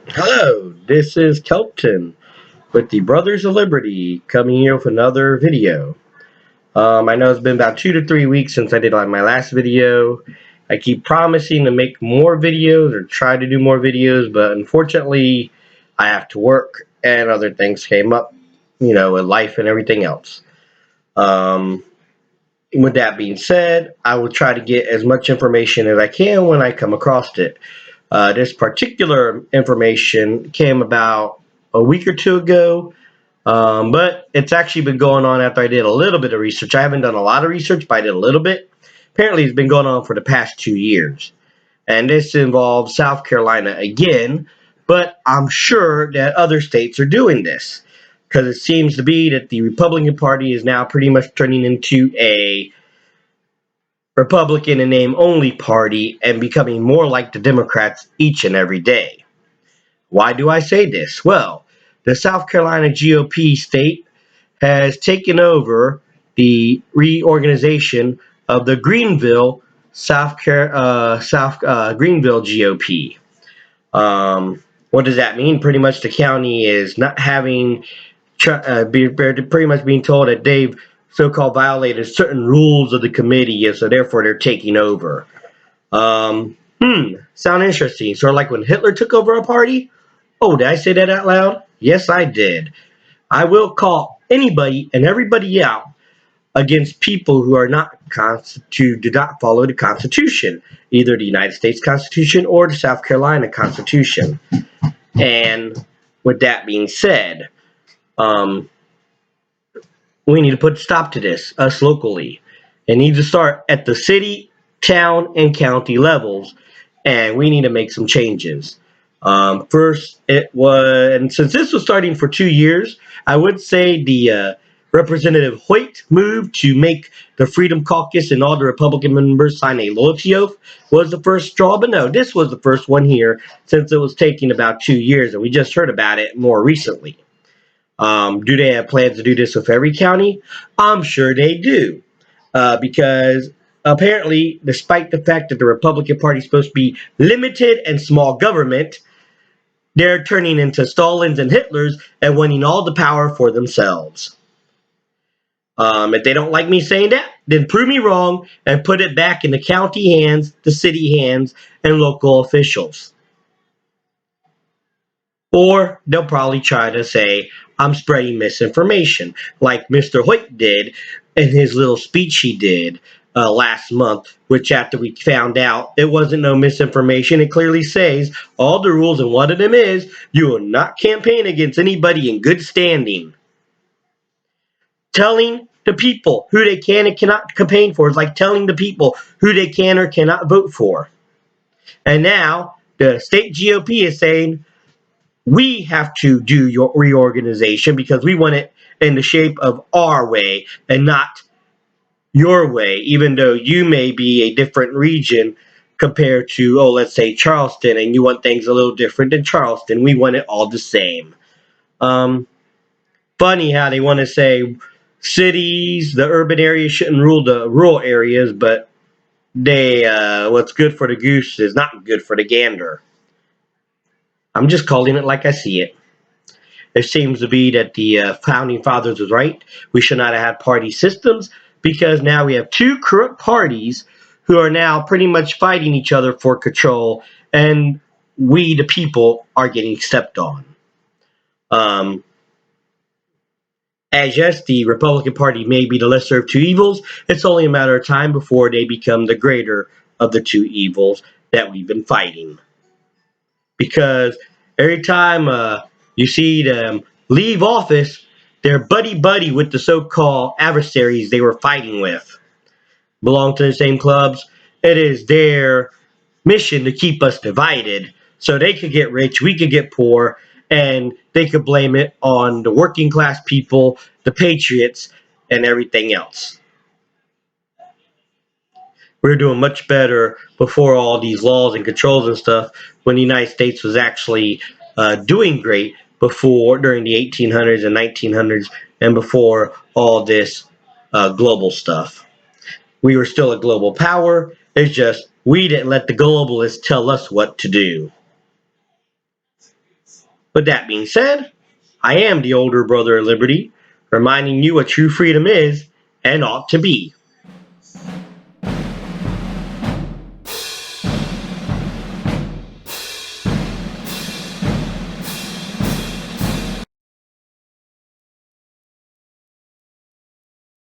Hello, this is Kelton with the Brothers of Liberty coming here with another video. I know it's been about 2 to 3 weeks since I did my last video. I keep promising to make more videos or try to do more videos, but unfortunately I have to work and other things came up, with life and everything else. Um, with that being said, I will try to get as much information as I can when I come across it. This particular information came about a week or two ago, but it's actually been going on after I did a little bit of research. I haven't done a lot of research, but I did a little bit. Apparently, it's been going on for the past 2 years. And this involves South Carolina again, but I'm sure that other states are doing this because it seems to be that the Republican Party is now pretty much turning into a Republican in name only party and becoming more like the Democrats each and every day. Why do I say this? Well, the South Carolina GOP state has taken over the reorganization of the Greenville, Greenville GOP. What does that mean? Pretty much the county is not having, pretty much being told that they've so-called violated certain rules of the committee, and so therefore they're taking over. Sound interesting. Sort of like when Hitler took over a party. Oh, did I say that out loud? Yes, I did. I will call anybody and everybody out against people who are not do not follow the Constitution, either the United States Constitution or the South Carolina Constitution. And with that being said, we need to put a stop to this, us locally. It needs to start at the city, town, and county levels, and we need to make some changes. First, it was, and since this was starting for 2 years, I would say the Representative Hoyt move to make the Freedom Caucus and all the Republican members sign a loyalty oath was the first straw, but no, this was the first one here since it was taking about 2 years, and we just heard about it more recently. Do they have plans to do this with every county? I'm sure they do, because apparently, despite the fact that the Republican Party is supposed to be limited and small government, they're turning into Stalins and Hitlers and wanting all the power for themselves. If they don't like me saying that, then prove me wrong and put it back in the county hands, the city hands, and local officials. Or they'll probably try to say I'm spreading misinformation, like Mr. Hoyt did in his little speech he did last month, which after we found out it wasn't no misinformation, it clearly says all the rules, and one of them is you will not campaign against anybody in good standing. Telling the people who they can and cannot campaign for is like telling the people who they can or cannot vote for. And now the state GOP is saying, we have to do your reorganization because we want it in the shape of our way and not your way, even though you may be a different region compared to, let's say Charleston, and you want things a little different than Charleston. We want it all the same. Funny how they want to say cities, the urban areas shouldn't rule the rural areas, but what's good for the goose is not good for the gander. I'm just calling it like I see it. It seems to be that the founding fathers was right. We should not have had party systems because now we have two corrupt parties who are now pretty much fighting each other for control, and we, the people, are getting stepped on. As yes, the Republican Party may be the lesser of two evils, it's only a matter of time before they become the greater of the two evils that we've been fighting. Because every time you see them leave office, they're buddy-buddy with the so-called adversaries they were fighting with. Belong to the same clubs. It is their mission to keep us divided so they could get rich, we could get poor, and they could blame it on the working class people, the patriots, and everything else. We were doing much better before all these laws and controls and stuff when the United States was actually doing great before, during the 1800s and 1900s and before all this global stuff. We were still a global power. It's just we didn't let the globalists tell us what to do. With that being said, I am the older brother of liberty, reminding you what true freedom is and ought to be.